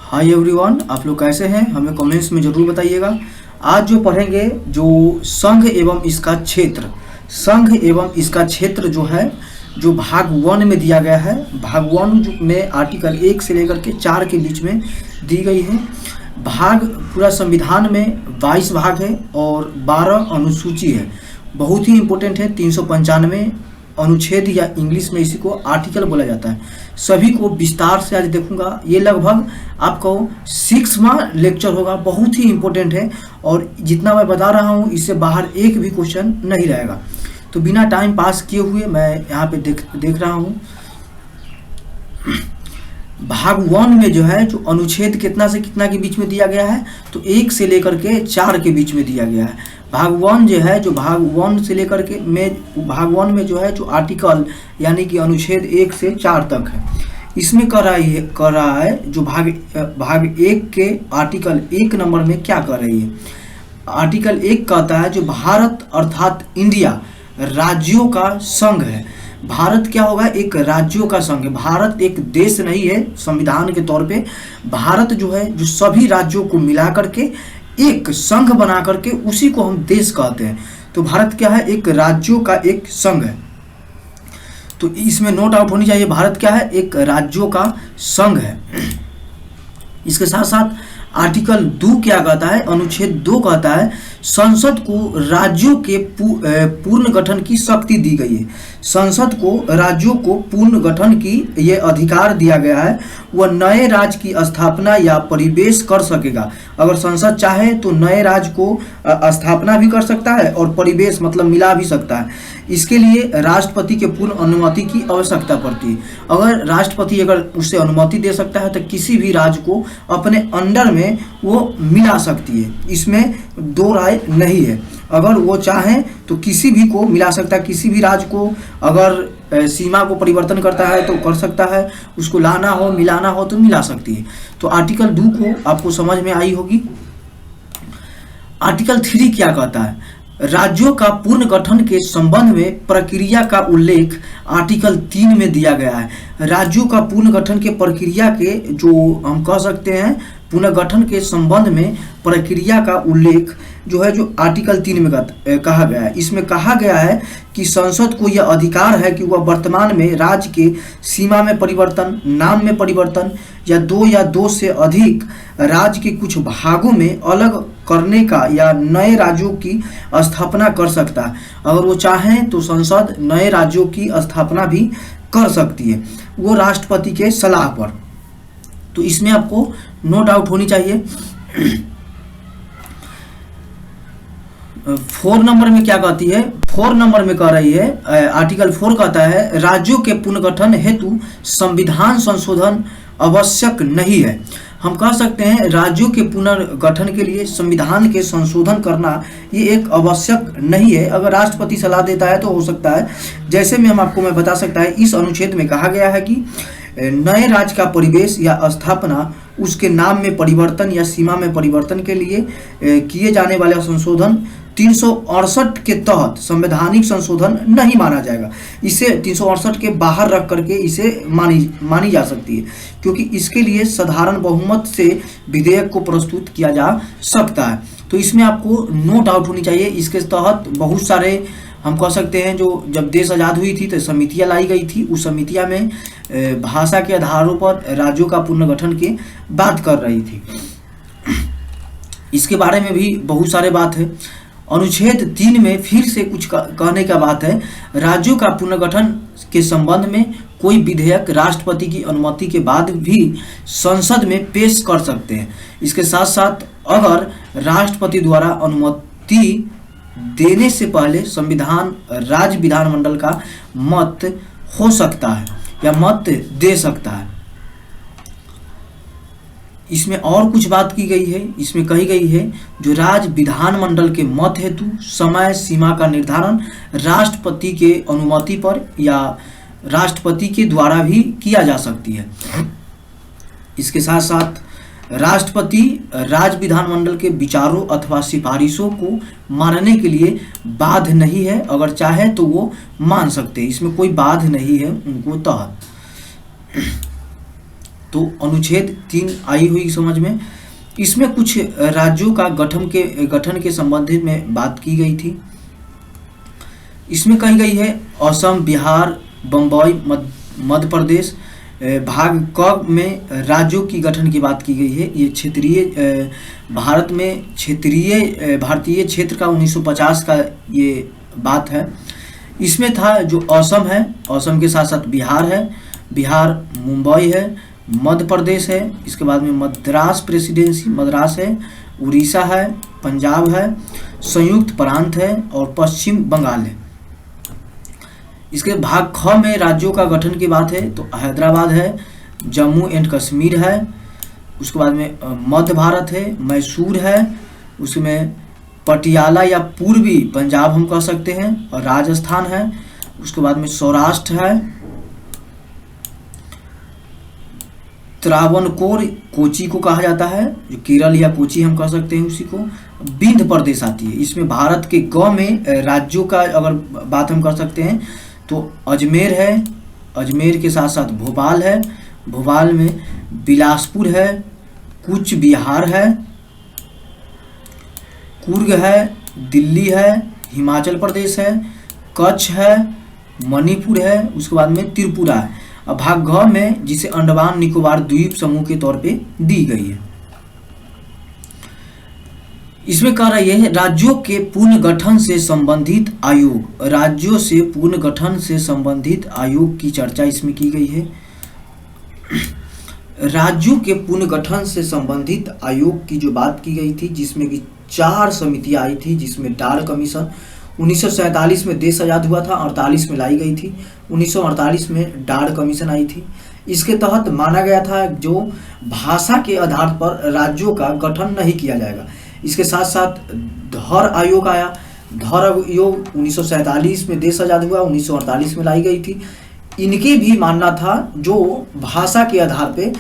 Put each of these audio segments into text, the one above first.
Hi everyone, आप लोग कैसे हैं? हमें कमेंट्स में ज़रूर बताइएगा। आज जो पढ़ेंगे जो संघ एवं इसका क्षेत्र, संघ एवं इसका क्षेत्र जो है जो भाग 1 में दिया गया है। भाग 1 में आर्टिकल 1 से लेकर के 4 के बीच में दी गई है। भाग पूरा संविधान में 22 भाग है और 12 अनुसूची है। बहुत ही इम्पोर्टेंट है। 395 अनुच्छेद या इंग्लिश में इसी को आर्टिकल बोला जाता है। सभी को विस्तार से आज देखूंगा। ये लगभग आपको 6वां लेक्चर होगा। बहुत ही इम्पोर्टेंट है और जितना मैं बता रहा हूँ इससे बाहर एक भी क्वेश्चन नहीं रहेगा। तो बिना टाइम पास किए हुए मैं यहाँ पे देख रहा हूँ। भाग 1 में जो है जो अनुच्छेद कितना से कितना के बीच में दिया गया है, तो 1 से लेकर के 4 के बीच में दिया गया है। भाग 1 जो है जो भाग 1 से लेकर के भाग 1 में जो है जो आर्टिकल यानी कि अनुच्छेद 1 से 4 तक है। इसमें कर रहा है जो भाग 1 के आर्टिकल 1 नंबर में क्या कर रही है। आर्टिकल 1 कहता है जो भारत अर्थात इंडिया राज्यों का संघ है। भारत क्या होगा? एक राज्यों का संघ है। भारत एक देश नहीं है। संविधान के तौर पे भारत जो है जो सभी राज्यों को मिला करके एक संघ बना करके उसी को हम देश कहते हैं। तो भारत क्या है? एक राज्यों का एक संघ है। तो इसमें नोट आउट होनी चाहिए, भारत क्या है? एक राज्यों का संघ है। इसके साथ साथ आर्टिकल 2 क्या कहता है? अनुच्छेद 2 कहता है संसद को राज्यों के पूर्ण गठन की शक्ति दी गई है। संसद को राज्यों को पूर्ण गठन की ये अधिकार दिया गया है। वह नए राज्य की स्थापना या परिवेश कर सकेगा। अगर संसद चाहे तो नए राज्य को स्थापना भी कर सकता है और परिवेश मतलब मिला भी सकता है। इसके लिए राष्ट्रपति के पूर्ण अनुमति की आवश्यकता पड़ती है। अगर राष्ट्रपति अगर उससे अनुमति दे सकता है तो किसी भी राज्य को अपने अंडर में वो मिला सकती है। इसमें दो राय नहीं है। अगर वो चाहे तो किसी भी को मिला सकता है। किसी भी राज्य को अगर सीमा को परिवर्तन करता है तो कर सकता है। उसको लाना हो मिलाना हो तो मिला सकती है। तो आर्टिकल 2 को आपको समझ में आई होगी। आर्टिकल 3 क्या कहता है? राज्यों का पुनर्गठन गठन के संबंध में प्रक्रिया का उल्लेख आर्टिकल 3 में दिया गया है। राज्यों का पुनर्गठन के प्रक्रिया के जो हम कह सकते हैं पुनर्गठन के संबंध में प्रक्रिया का उल्लेख जो है जो आर्टिकल 3 में कहा गया है। इसमें कहा गया है कि संसद को यह अधिकार है कि वह वर्तमान में राज्य के सीमा में परिवर्तन, नाम में परिवर्तन या दो से अधिक राज्य के कुछ भागों में अलग करने का या नए राज्यों की स्थापना कर सकता है। अगर वो चाहें तो संसद नए राज्यों की स्थापना भी कर सकती है, वो राष्ट्रपति के सलाह पर। तो इसमें आपको नो डाउट होनी चाहिए। 4 नंबर में क्या कहती है? 4 नंबर में कह रही है आर्टिकल 4 कहता है राज्यों के पुनर्गठन हेतु संविधान संशोधन आवश्यक नहीं है। हम कह सकते हैं राज्यों के पुनर्गठन के लिए संविधान के संशोधन करना ये एक आवश्यक नहीं है। अगर राष्ट्रपति सलाह देता है तो हो सकता है। जैसे में मैं बता सकता है इस अनुच्छेद में कहा गया है कि नए राज्य का परिवेश या स्थापना, उसके नाम में परिवर्तन या सीमा में परिवर्तन के लिए किए जाने वाले संशोधन 368 के तहत संवैधानिक संशोधन नहीं माना जाएगा। इसे 368 के बाहर रख करके इसे मानी जा सकती है, क्योंकि इसके लिए साधारण बहुमत से विधेयक को प्रस्तुत किया जा सकता है। तो इसमें आपको नो डाउट होनी चाहिए। इसके तहत बहुत सारे हम कह सकते हैं जो जब देश आज़ाद हुई थी तो समितियां लाई गई थी। उस समितियां में भाषा के आधारों पर राज्यों का पुनर्गठन की बात कर रही थी। इसके बारे में भी बहुत सारे बात है। अनुच्छेद 3 में फिर से कुछ कहने का बात है। राज्यों का पुनर्गठन के संबंध में कोई विधेयक राष्ट्रपति की अनुमति के बाद भी संसद में पेश कर सकते हैं। इसके साथ साथ अगर राष्ट्रपति द्वारा अनुमति देने से पहले राज्य विधानमंडल का मत हो सकता है या मत दे सकता है। इसमें और कुछ बात की गई है। इसमें कही गई है जो राज्य विधानमंडल के मत हेतु समय सीमा का निर्धारण राष्ट्रपति के अनुमति पर या राष्ट्रपति के द्वारा भी किया जा सकती है। इसके साथ साथ राष्ट्रपति राज्य विधानमंडल के विचारों अथवा सिफारिशों को मानने के लिए बाध्य नहीं है। अगर चाहे तो वो मान सकते हैं। इसमें कोई बाध्य नहीं है उनको तहत। तो अनुच्छेद 3 आई हुई समझ में। इसमें कुछ राज्यों का गठन के संबंधित में बात की गई थी। इसमें कही गई है असम, बिहार, बम्बई, मध्य प्रदेश। भाग क में राज्यों की गठन की बात की गई है। ये क्षेत्रीय भारत में भारतीय क्षेत्र का 1950 का ये बात है। इसमें था जो असम है, असम के साथ साथ बिहार है, बिहार मुंबई है, मध्य प्रदेश है, इसके बाद में मद्रास प्रेसिडेंसी मद्रास है, उड़ीसा है, पंजाब है, संयुक्त प्रांत है और पश्चिम बंगाल है। इसके भाग ख में राज्यों का गठन की बात है तो हैदराबाद है, जम्मू एंड कश्मीर है, उसके बाद में मध्य भारत है, मैसूर है, उसमें पटियाला या पूर्वी पंजाब हम कह सकते हैं, और राजस्थान है, उसके बाद में सौराष्ट्र है, त्रावणकोर कोची को कहा जाता है, जो केरल या कोची हम कह सकते हैं उसी को। विंध्य प्रदेश आती है। इसमें भारत के ग में राज्यों का अगर बात हम कर सकते हैं तो अजमेर है, अजमेर के साथ साथ भोपाल है, भोपाल में बिलासपुर है, कूच बिहार है, कुर्ग है, दिल्ली है, हिमाचल प्रदेश है, कच्छ है, मणिपुर है, उसके बाद में त्रिपुरा है। अब भाग घ में जिसे अंडमान निकोबार द्वीप समूह के तौर पे दी गई है। इसमें कह रही है राज्यों के पुनर्गठन से संबंधित आयोग, राज्यों से पुनर्गठन से संबंधित आयोग की चर्चा इसमें की गई है। राज्यों के पुनर्गठन से संबंधित आयोग की जो बात की गई थी, जिसमें कि 4 समितियां आई थी, जिसमें डार कमीशन 1947 में देश आज़ाद हुआ था, 48 में लाई गई थी, 1948 में डार कमीशन आई थी। इसके तहत माना गया था जो भाषा के आधार पर राज्यों का गठन नहीं किया जाएगा। इसके साथ साथ धर आयोग आया। धर आयोग 1947 में देश आज़ाद हुआ, 1948 में लाई गई थी। इनके भी मानना था जो भाषा के आधार पे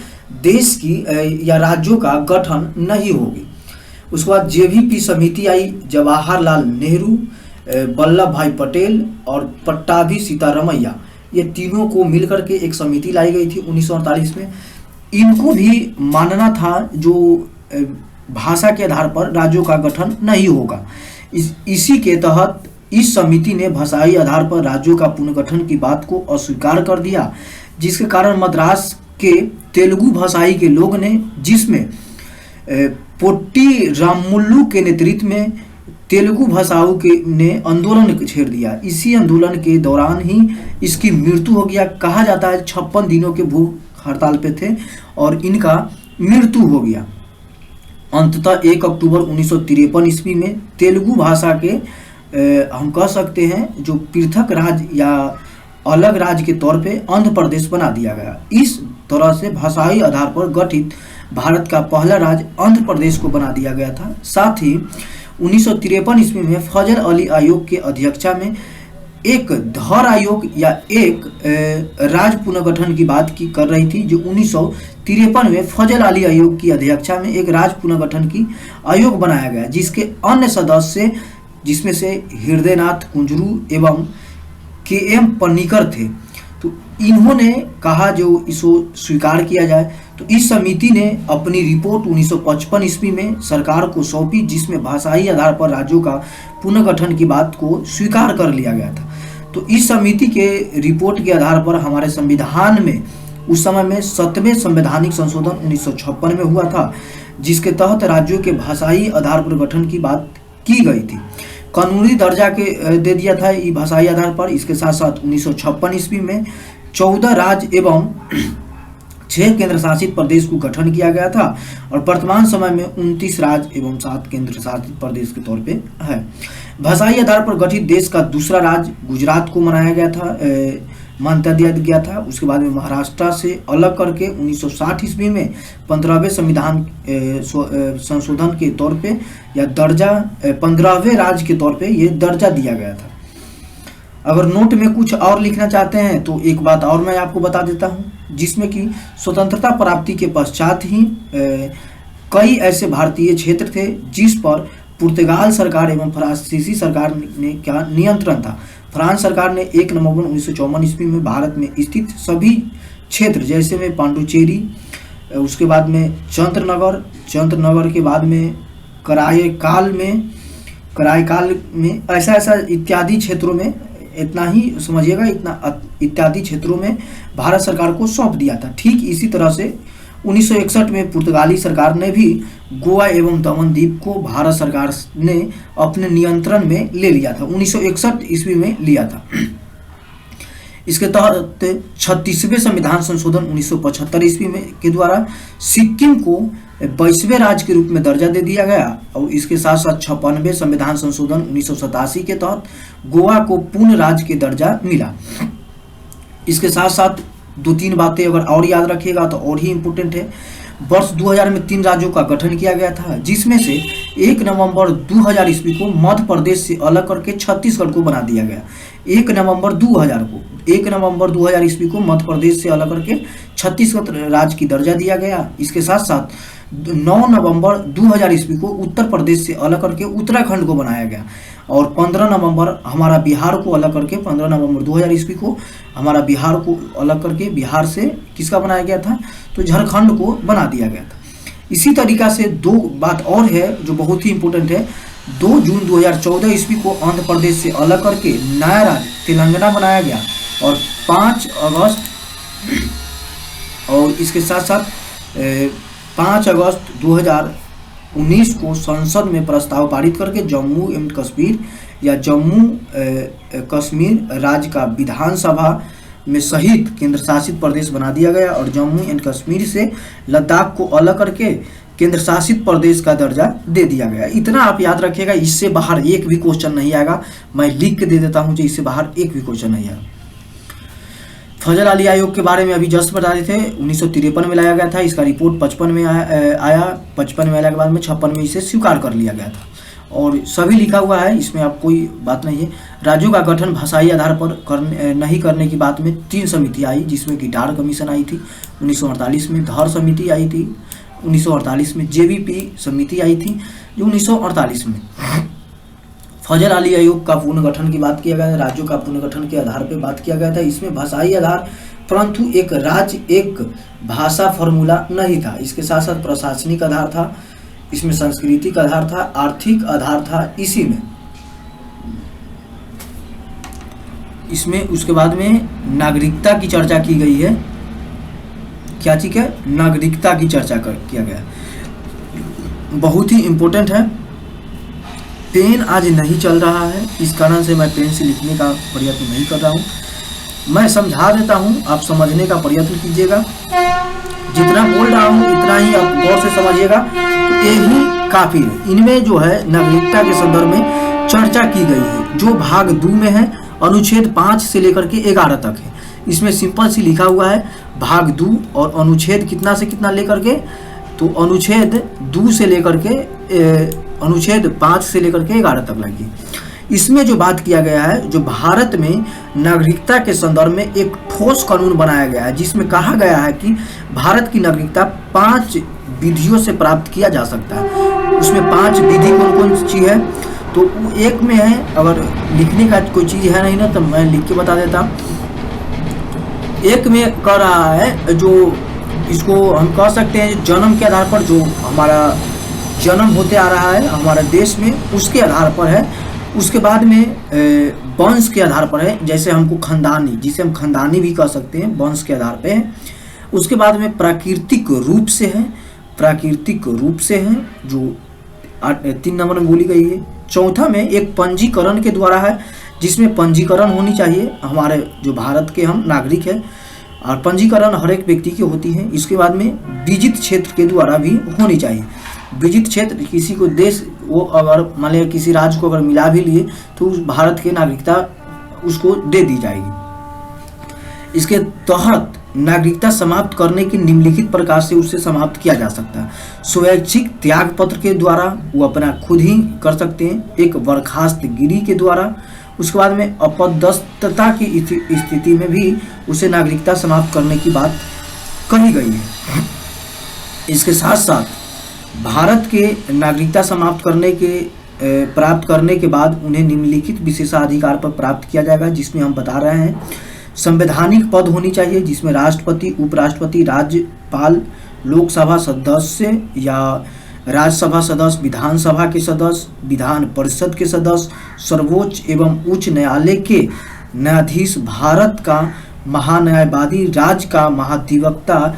देश की या राज्यों का गठन नहीं होगी। उसके बाद जेवीपी समिति आई, जवाहरलाल नेहरू, वल्लभ भाई पटेल और पट्टाभी सीतारमैया, ये तीनों को मिलकर के एक समिति लाई गई थी 1948 में। इनको भी मानना था जो भाषा के आधार पर राज्यों का गठन नहीं होगा। इसी के तहत इस समिति ने भाषाई आधार पर राज्यों का पुनर्गठन की बात को अस्वीकार कर दिया, जिसके कारण मद्रास के तेलुगु भाषाई के लोग ने, जिसमें पोट्टी रामुल्लू के नेतृत्व में तेलुगु भाषाओं के ने आंदोलन छेड़ दिया। इसी आंदोलन के दौरान ही इसकी मृत्यु हो गया। कहा जाता है 56 दिनों के भूख हड़ताल पे थे और इनका मृत्यु हो गया। अंततः 1 अक्टूबर 1953 ईस्वी में तेलुगु भाषा के हम कह सकते हैं जो पृथक राज्य या अलग राज्य के तौर पे आंध्र प्रदेश बना दिया गया। इस तरह से भाषाई आधार पर गठित भारत का पहला राज्य आंध्र प्रदेश को बना दिया गया था। साथ ही 1953 ईस्वी में फजल अली आयोग के अध्यक्षता में एक धर आयोग या एक राज्य पुनर्गठन की बात की कर रही थी, जो 1953 में फजल अली आयोग की अध्यक्षता में एक राज्य पुनर्गठन की आयोग बनाया गया, जिसके अन्य सदस्य जिसमें से हृदयनाथ कुंजरू एवं के.एम. पन्नीकर थे। तो इन्होंने कहा जो इसको स्वीकार किया जाए। तो इस समिति ने अपनी रिपोर्ट 1955 ईस्वी में सरकार को सौंपी, जिसमें भाषाई आधार पर राज्यों का पुनर्गठन की बात को स्वीकार कर लिया गया था। तो इस समिति के रिपोर्ट के आधार पर हमारे संविधान में उस समय में 7वें संवैधानिक संशोधन 1956 में हुआ था, जिसके तहत राज्यों के भाषाई आधार पर गठन की बात की गई थी। कानूनी दर्जा के दे दिया था ये भाषाई आधार पर। इसके साथ साथ 1956 ईस्वी में 14 राज्य एवं 6 केंद्र शासित प्रदेश को गठन किया गया था और वर्तमान समय में 29 राज्य एवं 7 केंद्र शासित प्रदेश के तौर पे है। भाषाई आधार पर गठित देश का दूसरा राज्य गुजरात को मनाया गया था, मान्यता दिया गया था। उसके बाद में महाराष्ट्र से अलग करके 1960 ईस्वी में 15वें संविधान संशोधन के तौर पे या दर्जा 15वें राज्य के तौर पे ये दर्जा दिया गया था। अगर नोट में कुछ और लिखना चाहते हैं तो एक बात और मैं आपको बता देता हूँ, जिसमें कि स्वतंत्रता प्राप्ति के पश्चात ही कई ऐसे भारतीय क्षेत्र थे जिस पर पुर्तगाल सरकार एवं फ्रांसीसी सरकार ने क्या नियंत्रण था। फ्रांस सरकार ने 1 नवंबर 1954 ईस्वी में भारत में स्थित सभी क्षेत्र जैसे में पांडुचेरी, उसके बाद में चंद्रनगर के बाद में कराईकाल में ऐसा इत्यादि क्षेत्रों में, इतना ही समझिएगा, इतना इत्यादि क्षेत्रों में भारत सरकार को सौंप दिया था। ठीक इसी तरह से 1961 में पुर्तगाली सरकार ने भी गोवा एवं दमन द्वीप को भारत सरकार ने अपने नियंत्रण में ले लिया था, 1961 ईस्वी में लिया था। इसके तहत 36वें संविधान संशोधन 1975 ईस्वी में के द्वारा सिक्किम को 22वें राज्य के रूप में दर्जा दे दिया गया, और इसके साथ साथ 56वें संविधान संशोधन 1987 के तहत गोवा को पूर्ण राज्य के दर्जा मिला। इसके साथ साथ 2-3 बातें अगर और याद रखिएगा तो और ही इम्पोर्टेंट है। वर्ष 2000 में 3 राज्यों का गठन किया गया था, जिसमें से 1 नवंबर 2000 ईस्वी को मध्य प्रदेश से अलग करके छत्तीसगढ़ को बना दिया गया। 1 नवंबर 2000 ईस्वी को मध्य प्रदेश से अलग करके छत्तीसगढ़ राज्य की दर्जा दिया गया। इसके साथ साथ 9 नवंबर 2000 ईस्वी को उत्तर प्रदेश से अलग करके उत्तराखंड को बनाया गया, और 15 नवंबर हमारा बिहार को अलग करके 15 नवंबर 2000 ईस्वी को हमारा बिहार को अलग करके बिहार से किसका बनाया गया था, तो झारखंड को बना दिया गया था। इसी तरीका से 2 बात और है जो बहुत ही इम्पोर्टेंट है। 2 जून 2014 ईस्वी को आंध्र प्रदेश से अलग करके नया राज्य तेलंगाना बनाया गया, और 5 अगस्त और इसके साथ साथ 5 अगस्त 2019 को संसद में प्रस्ताव पारित करके जम्मू एवं कश्मीर या जम्मू कश्मीर राज्य का विधानसभा में सहित केंद्र शासित प्रदेश बना दिया गया, और जम्मू एंड कश्मीर से लद्दाख को अलग करके केंद्र शासित प्रदेश का दर्जा दे दिया गया। इतना आप याद रखिएगा, इससे बाहर एक भी क्वेश्चन नहीं आएगा। मैं लिख के दे देता हूं, इससे बाहर एक भी क्वेश्चन नहीं आएगा। फजल अली आयोग के बारे में अभी जस्ट बता रहे थे, 1953 में लाया गया था। इसका रिपोर्ट 55 में आया। 55 में आने के बाद में 56 में इसे स्वीकार कर लिया गया था, और सभी लिखा हुआ है, इसमें अब कोई बात नहीं है। राज्यों का गठन भाषाई आधार पर नहीं करने की बात में 3 समिति आई, जिसमें गिटार कमीशन आई थी 1948 में, धर समिति आई थी 1948 में, जेवीपी समिति आई थी जो 1948 में। फजल अली आयोग का पुनर्गठन की बात किया गया था, राज्यों का पुनर्गठन के आधार पर बात किया गया था। इसमें भाषाई आधार, परंतु एक राज्य एक भाषा फॉर्मूला नहीं था। इसके साथ साथ प्रशासनिक आधार था, इसमें सांस्कृतिक आधार था, आर्थिक आधार था। इसी में इसमें उसके बाद में नागरिकता की चर्चा की गई है। क्या चीज है? नागरिकता की चर्चा किया गया, बहुत ही इंपॉर्टेंट है। पेन आज नहीं चल रहा है, इस कारण से मैं पेन से लिखने का प्रयत्न नहीं कर रहा हूँ। मैं समझा देता हूँ, आप समझने का प्रयत्न कीजिएगा। जितना बोल रहा हूँ इतना ही आप गौर से समझिएगा, तो यही काफी है। इनमें जो है नागरिकता के संदर्भ में चर्चा की गई है, जो भाग 2 में है, अनुच्छेद 5 से लेकर के 11 तक है। इसमें सिंपल सी लिखा हुआ है भाग 2, और अनुच्छेद कितना से कितना लेकर के, तो अनुच्छेद 2 से लेकर के अनुच्छेद 5 से लेकर के 11 तक लगी। इसमें जो बात किया गया है, जो भारत में नागरिकता के संदर्भ में एक ठोस कानून बनाया गया है, जिसमें कहा गया है कि भारत की नागरिकता 5 विधियों से प्राप्त किया जा सकता है। उसमें 5 विधि कौन कौन सी है, तो एक में है, अगर लिखने का कोई चीज़ है नहीं ना तो मैं लिख के बता देता। एक में कह रहा है, जो इसको हम कह सकते हैं जन्म के आधार पर, जो हमारा जन्म होते आ रहा है हमारे देश में, उसके आधार पर है। उसके बाद में वंश के आधार पर है, जैसे हमको खानदानी, जिसे हम खानदानी भी कह सकते हैं, वंश के आधार पे है। उसके बाद में प्राकृतिक रूप से है, प्राकृतिक रूप से है, जो 3 नंबर में बोली गई है। चौथा में एक पंजीकरण के द्वारा है, जिसमें पंजीकरण होनी चाहिए, हमारे जो भारत के हम नागरिक हैं, और पंजीकरण हर एक व्यक्ति की होती है। इसके बाद में विजित क्षेत्र के द्वारा भी होनी चाहिए। विजित क्षेत्र किसी को देश, वो अगर मान लिया किसी राज्य को अगर मिला भी लिए तो उस भारत की नागरिकता उसको दे दी जाएगी। इसके तहत नागरिकता समाप्त करने के निम्नलिखित प्रकार से उससे समाप्त किया जा सकता है। स्वैच्छिक त्याग पत्र के द्वारा, वो अपना खुद ही कर सकते हैं। एक बर्खास्त गिरी के द्वारा। उसके बाद में अपदस्थता की स्थिति में भी उसे नागरिकता समाप्त करने की बात कही गई है। इसके साथ साथ भारत के नागरिकता समाप्त करने के प्राप्त करने के बाद उन्हें निम्नलिखित विशेषाधिकार पर प्राप्त किया जाएगा, जिसमें हम बता रहे हैं संवैधानिक पद होनी चाहिए जिसमें राष्ट्रपति, उपराष्ट्रपति, राज्यपाल, लोकसभा सदस्य या राज्यसभा सदस्य, विधानसभा के सदस्य, विधान परिषद के सदस्य, सर्वोच्च एवं उच्च न्यायालय के न्यायाधीश, भारत का महान्यायवादी, राज्य का महाधिवक्ता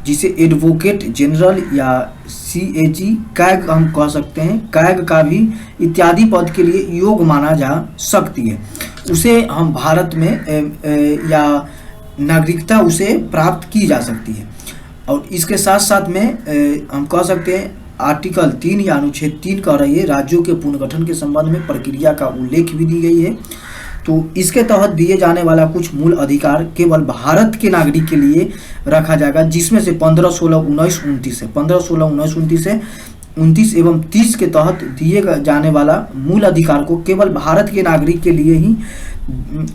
जिसे एडवोकेट जनरल या CAG, कैग हम कह सकते हैं, कैग का भी इत्यादि पद के लिए योग्य माना जा सकती है। उसे हम भारत में या नागरिकता उसे प्राप्त की जा सकती है। और इसके साथ साथ में हम कह सकते हैं आर्टिकल 3 या अनुच्छेद 3 कह रही है राज्यों के पुनर्गठन के संबंध में प्रक्रिया का उल्लेख भी दी गई है। तो इसके तहत दिए जाने वाला कुछ मूल अधिकार केवल भारत के नागरिक के लिए रखा जाएगा, जिसमें से 15, 16, 19, 29 है। 15, 16, 19, 29 है। 29 एवं 30 के तहत दिए जाने वाला मूल अधिकार को केवल भारत के नागरिक के लिए ही,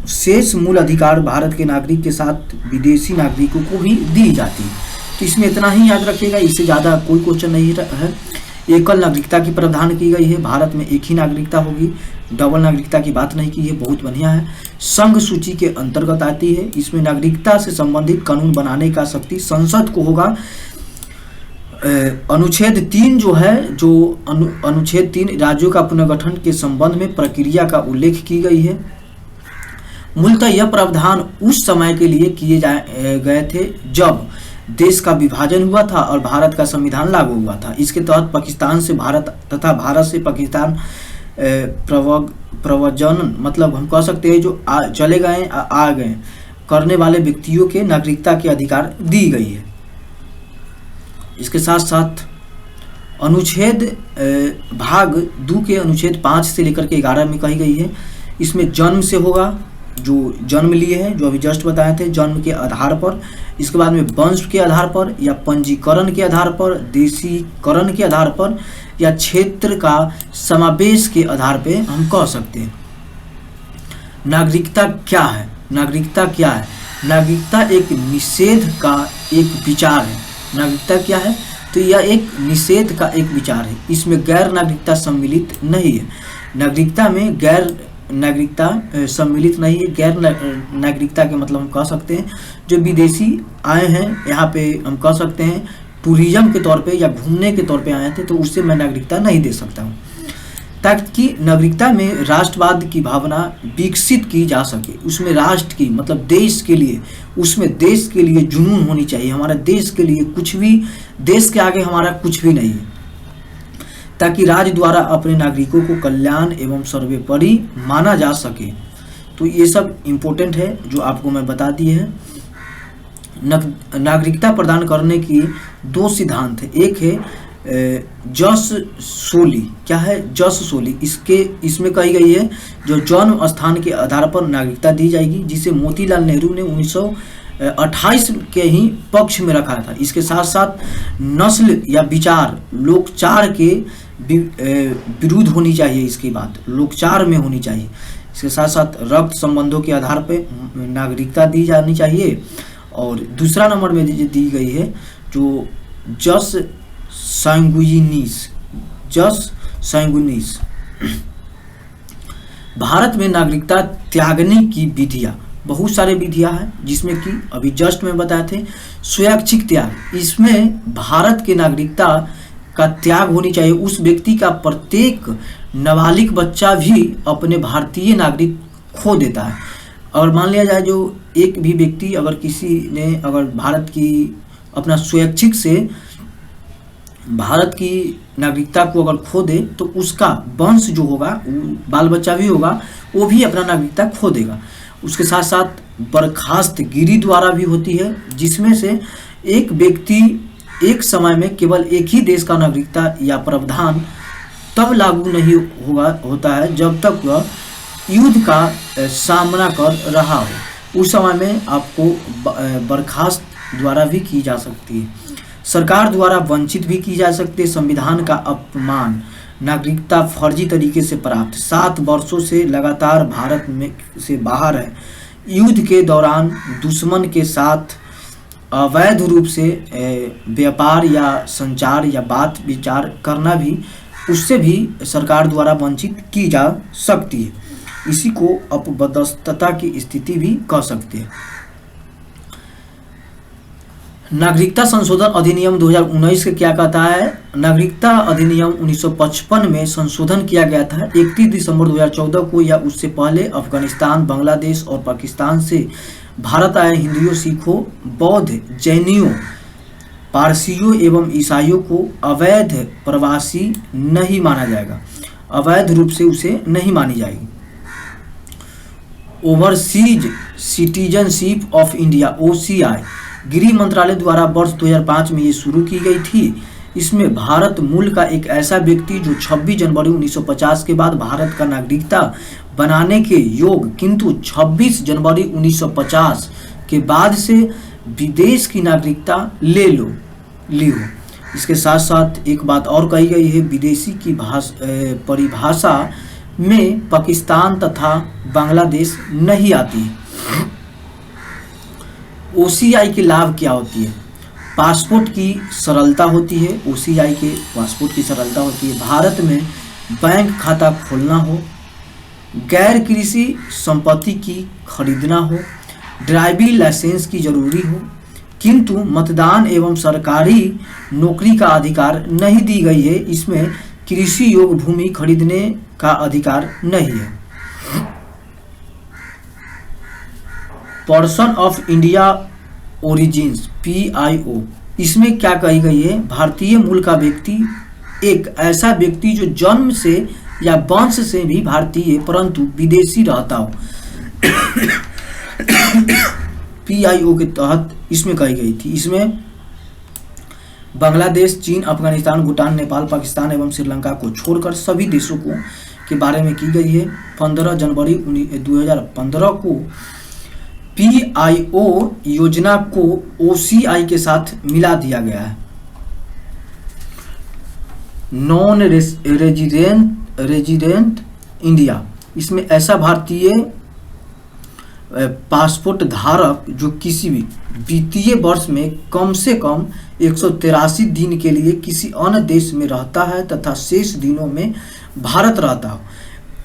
शेष मूल अधिकार भारत के नागरिक के साथ विदेशी नागरिकों को भी दी जाती है। तो इसमें इतना ही याद रखिएगा, इससे ज़्यादा कोई क्वेश्चन नहीं है। एकल नागरिकता की प्रावधान की गई है, भारत में एक ही नागरिकता होगी, डबल नागरिकता की बात नहीं की है, बहुत बढ़िया है। संघ सूची के अंतर्गत आती है, इसमें नागरिकता से संबंधित कानून बनाने का शक्ति संसद को होगा। अनुच्छेद 3 जो है, जो अनुच्छेद 3 राज्यों का पुनर्गठन के संबंध में प्रक्रिया का उल्लेख की गई है। मूलतः यह प्रावधान उस समय के लिए किए गए थे जब देश का विभाजन हुआ था और भारत का संविधान लागू हुआ था। इसके तहत पाकिस्तान से भारत तथा भारत से पाकिस्तान प्रव्रजन, मतलब हम कह सकते हैं जो चले गए आ गए करने वाले व्यक्तियों के नागरिकता के अधिकार दी गई है। इसके साथ साथ अनुच्छेद भाग 2 के अनुच्छेद 5 से लेकर के 11 में कही गई है, इसमें जन्म से होगा, जो जन्म लिए हैं, जो अभी जस्ट बताए थे, जन्म के आधार पर। इसके बाद में वंश के आधार पर या पंजीकरण के आधार पर, देशीकरण के आधार पर या क्षेत्र का समावेश के आधार पे हम कह सकते हैं। नागरिकता क्या है? नागरिकता क्या है? नागरिकता एक निषेध का एक विचार है। नागरिकता क्या है? तो यह एक निषेध का एक विचार है, इसमें गैर नागरिकता सम्मिलित नहीं है। नागरिकता में गैर नागरिकता सम्मिलित नहीं है। गैर नागरिकता के मतलब हम कह सकते हैं जो विदेशी आए हैं यहाँ पे, हम कह सकते हैं टूरिज्म के तौर पे या घूमने के तौर पे आए थे, तो उससे मैं नागरिकता नहीं दे सकता हूँ, ताकि नागरिकता में राष्ट्रवाद की भावना विकसित की जा सके। उसमें राष्ट्र की मतलब देश के लिए, उसमें देश के लिए जुनून होनी चाहिए। हमारा देश के लिए कुछ भी, देश के आगे हमारा कुछ भी नहीं है, ताकि राज्य द्वारा अपने नागरिकों को कल्याण एवं सर्वोपरि माना जा सके। तो ये सब इम्पोर्टेंट है जो आपको मैं बता दिए हैं। नागरिकता प्रदान करने की 2 सिद्धांत है। एक है जस सोली। क्या है जस सोली? इसमें कही गई है जो जन्म स्थान के आधार पर नागरिकता दी जाएगी, जिसे मोतीलाल नेहरू ने 1928 के ही पक्ष में रखा था। इसके साथ साथ नस्ल या विचार, लोकचार के विरुद्ध होनी चाहिए। इसकी बात लोकचार में होनी चाहिए। इसके साथ साथ रक्त संबंधों के आधार पर नागरिकता दी जानी चाहिए। और दूसरा नंबर में दी गई है जो जस सैंगुइनिस। भारत में नागरिकता त्यागने की विधियाँ, बहुत सारे विधियाँ हैं, जिसमें कि अभी जस्ट में बताए थे स्वैच्छिक त्याग। इसमें भारत के नागरिकता का त्याग होनी चाहिए। उस व्यक्ति का प्रत्येक नाबालिग बच्चा भी अपने भारतीय नागरिक खो देता है। और मान लिया जाए जो एक भी व्यक्ति अगर किसी ने अगर भारत की अपना स्वैच्छिक से भारत की नागरिकता को अगर खो दे, तो उसका वंश जो होगा, बाल बच्चा भी होगा, वो भी अपना नागरिकता खो देगा। उसके साथ साथ बर्खास्तगिरी द्वारा भी होती है, जिसमें से एक व्यक्ति एक समय में केवल एक ही देश का नागरिकता या प्रावधान तब लागू नहीं होता है जब तक वह युद्ध का सामना कर रहा हो। उस समय में आपको बर्खास्त द्वारा भी की जा सकती है। सरकार द्वारा वंचित भी की जा सकती है। संविधान का अपमान, नागरिकता फर्जी तरीके से प्राप्त, 7 वर्षों से लगातार भारत में से बाहर है, युद्ध के दौरान दुश्मन के साथ अवैध रूप से व्यापार या संचार या बात विचार करना भी, उससे भी सरकार द्वारा वंचित की जा सकती है। इसी को अपदस्थता की स्थिति भी कह सकते हैं। नागरिकता संशोधन अधिनियम 2019 के क्या कहता है? नागरिकता अधिनियम 1955 में संशोधन किया गया था। 31 दिसंबर 2014 को या उससे पहले अफगानिस्तान, बांग्लादेश और पाकिस्तान से भारत आए हिंदुओं, सिखों, बौद्ध, जैनियों, पारसियों एवं ईसाइयों को अवैध प्रवासी नहीं माना जाएगा, अवैध रूप से उसे नहीं मानी जाएगी। Overseas citizenship of India OCI गृह मंत्रालय द्वारा वर्ष 2005 में ये शुरू की गई थी। इसमें भारत मूल का एक ऐसा व्यक्ति जो 26 जनवरी 1950 के बाद भारत का नागरिकता बनाने के योग किंतु 26 जनवरी 1950 के बाद से विदेश की नागरिकता ली हो। इसके साथ साथ एक बात और कही गई है, विदेशी की परिभाषा में पाकिस्तान तथा बांग्लादेश नहीं आती है। OCI के लाभ क्या होती है? पासपोर्ट की सरलता होती है। OCI के पासपोर्ट की सरलता होती है। भारत में बैंक खाता खोलना हो, गैर कृषि संपत्ति की खरीदना हो, ड्राइविंग लाइसेंस की जरूरी हो, किंतु मतदान एवं सरकारी नौकरी का अधिकार नहीं दी गई है। इसमें कृषि योग्य भूमि खरीदने का अधिकार नहीं है। Person of India origins PIO इसमें क्या कही गई है? भारतीय मूल का व्यक्ति एक ऐसा व्यक्ति जो जन्म से या वंश से भी भारतीय परंतु विदेशी रहता हो। PIO के तहत इसमें कही गई थी। इसमें बांग्लादेश, चीन, अफगानिस्तान, भूटान, नेपाल, पाकिस्तान एवं श्रीलंका को छोड़कर सभी देशों के बारे में की गई है। 15 जनवरी 2015 को PIO योजना को OCI के साथ मिला दिया गया है। नॉन रेजिडेंट इंडिया इसमें ऐसा भारतीय पासपोर्ट धारक जो किसी भी वित्तीय वर्ष में कम से कम 183 दिन के लिए किसी अन्य देश में रहता है तथा शेष दिनों में भारत रहता हो।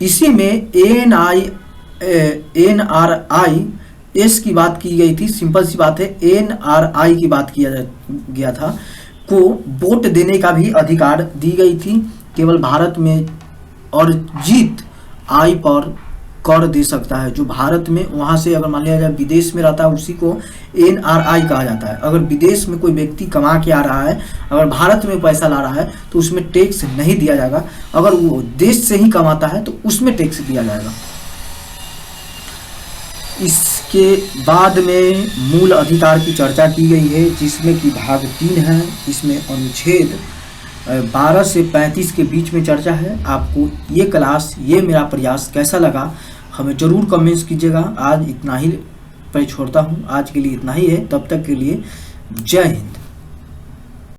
इसी में NRI की बात की गई थी। सिंपल सी बात है, NRI की बात किया गया था को वोट देने का भी अधिकार दी गई थी। केवल भारत में अर्जित आय पर कर दे सकता है। जो भारत में वहाँ से अगर मान लिया जाए विदेश में रहता है उसी को NRI कहा जाता है। अगर विदेश में कोई व्यक्ति कमा के आ रहा है, अगर भारत में पैसा ला रहा है तो उसमें टैक्स नहीं दिया जाएगा। अगर वो देश से ही कमाता है तो उसमें टैक्स दिया जाएगा। इसके बाद में मूल अधिकार की चर्चा की गई है जिसमें कि भाग 3 है। इसमें अनुच्छेद 12 से 35 के बीच में चर्चा है। आपको ये क्लास, ये मेरा प्रयास कैसा लगा हमें ज़रूर कमेंट्स कीजिएगा। आज इतना ही पे छोड़ता हूँ, आज के लिए इतना ही है। तब तक के लिए जय हिंद।